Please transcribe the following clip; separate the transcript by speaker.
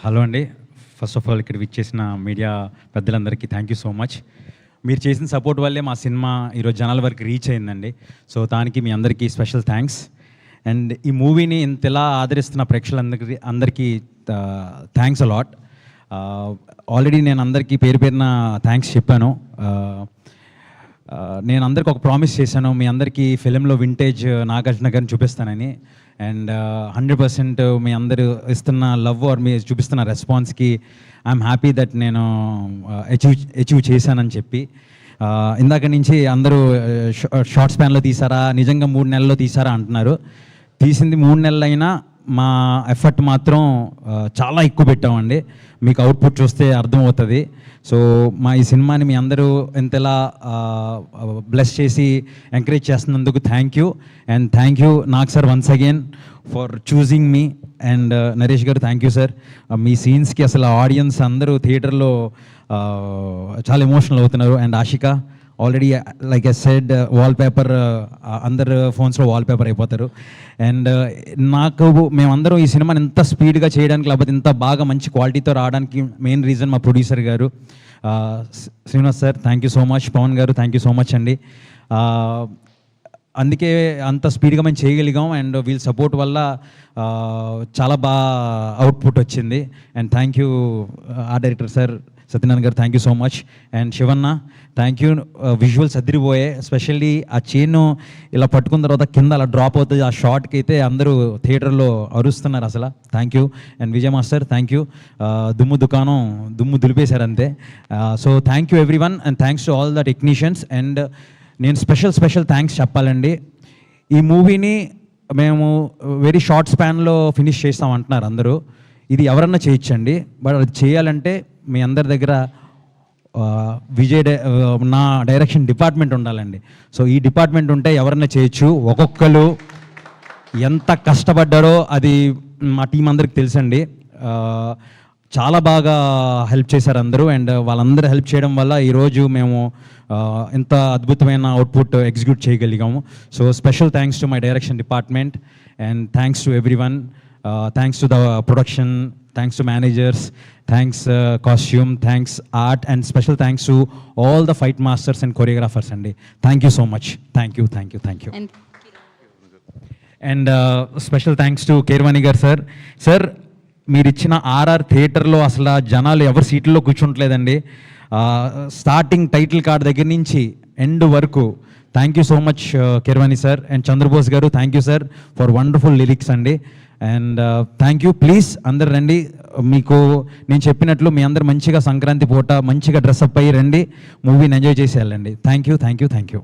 Speaker 1: Hello అండి. First of all ఇక్కడ విచ్చేసిన మీడియా పెద్దలందరికీ థ్యాంక్ యూ సో మచ్. మీరు చేసిన సపోర్ట్ వల్లే మా సినిమా ఈరోజు జనాల వరకు రీచ్ అయిందండి. సో దానికి మీ అందరికీ స్పెషల్ థ్యాంక్స్. అండ్ ఈ మూవీని ఇంతలా ఆదరిస్తున్న అందరికీ థ్యాంక్స్ అలాట్. ఆల్రెడీ నేను అందరికీ పేరు పేరున థ్యాంక్స్ చెప్పాను. నేను అందరికి ఒక ప్రామిస్ చేశాను, మీ అందరికీ ఫిలింలో వింటేజ్ నాగార్జున గారిని చూపిస్తానని. అండ్ 100% మీ అందరూ ఇస్తున్న లవ్ ఆర్ మీ చూపిస్తున్న రెస్పాన్స్కి ఐఎమ్ హ్యాపీ దట్ నేను అచీవ్ చేశానని చెప్పి. ఇందాక నుంచి అందరూ షార్ట్ స్పాన్లో తీసారా, నిజంగా 3 నెలల్లో తీసారా అంటున్నారు. తీసింది 3 నెలలైనా మా ఎఫర్ట్ మాత్రం చాలా ఎక్కువ పెట్టామండి. మీకు అవుట్పుట్ చూస్తే అర్థమవుతుంది. సో మా ఈ సినిమాని మీ అందరూ ఎంతలా బ్లెస్ చేసి ఎంకరేజ్ చేస్తున్నందుకు thank you. And thank you Nag sir once again for choosing me. And Naresh గారు థ్యాంక్ యూ సార్. మీ సీన్స్కి అసలు ఆడియన్స్ అందరూ థియేటర్లో చాలా ఎమోషనల్ అవుతున్నారు. And Ashika already like I said wallpaper, అందరు ఫోన్స్లో వాల్పేపర్ అయిపోతారు. అండ్ మేమందరం ఈ సినిమాని ఇంత స్పీడ్గా చేయడానికి, లేకపోతే ఇంత బాగా మంచి క్వాలిటీతో రావడానికి మెయిన్ రీజన్ మా ప్రొడ్యూసర్ గారు Srinivas sir, thank you so much. Pawan గారు థ్యాంక్ యూ సో మచ్ అండి. అందుకే అంత స్పీడ్గా మేము చేయగలిగాం. అండ్ వీళ్ళ సపోర్ట్ వల్ల చాలా బాగా అవుట్పుట్ వచ్చింది. And thank you art director sir Satyanarayana గారు, thank you so much. And Sivanna thank you. Visuals అదిరిపోయే, ఎస్పెషల్లీ ఆ చైన్ ఇలా పట్టుకున్న తర్వాత కింద అలా డ్రాప్ అవుతుంది, ఆ షార్ట్కి అయితే అందరూ థియేటర్లో అరుస్తున్నారు అసలు. Thank you. And Vijay master thank you. దుమ్ము దులిపేశారు అంతే. So thank you every one. And thanks to all the technicians. And నేను స్పెషల్ థ్యాంక్స్ చెప్పాలండి. ఈ మూవీని మేము వెరీ షార్ట్ స్పాన్లో ఫినిష్ చేస్తామంటున్నారు అందరూ. ఇది ఎవరన్నా చేయొచ్చండి, బట్ అది చేయాలంటే మీ అందరి దగ్గర నా డైరెక్షన్ డిపార్ట్మెంట్ ఉండాలండి. సో ఈ డిపార్ట్మెంట్ ఉంటే ఎవరన్నా చేయొచ్చు. ఒక్కొక్కరు ఎంత కష్టపడ్డారో అది మా టీం అందరికి తెలుసండి. చాలా బాగా హెల్ప్ చేశారు అందరూ. అండ్ వాళ్ళందరూ హెల్ప్ చేయడం వల్ల ఈరోజు మేము ఇంత అద్భుతమైన అవుట్పుట్ ఎగ్జిక్యూట్ చేయగలిగాము. So special thanks to my direction department. And thanks to everyone. Thanks to the production, thanks to managers, thanks costume, thanks art, and special thanks to all the fight masters and choreographers. And thank you so much. Thank you. And special thanks to Keerwani gar sir. Sir, మీరు ఇచ్చిన RR థియేటర్లో అసలు జనాలు ఎవరు సీట్లలో కూర్చుంటలేదండి. Starting title card దగ్గర నుంచి end వరకు. Thank you so much Keeravani sir. And Chandrabose గారు thank you sir for wonderful lyrics అండి. And thank you. ప్లీజ్ అందరు రండి. మీకు నేను చెప్పినట్లు మీ అందరు మంచిగా సంక్రాంతి పూట మంచిగా డ్రెస్అప్ అయ్యి రండి, మూవీని ఎంజాయ్ చేసి వెళ్ళండి. Thank you.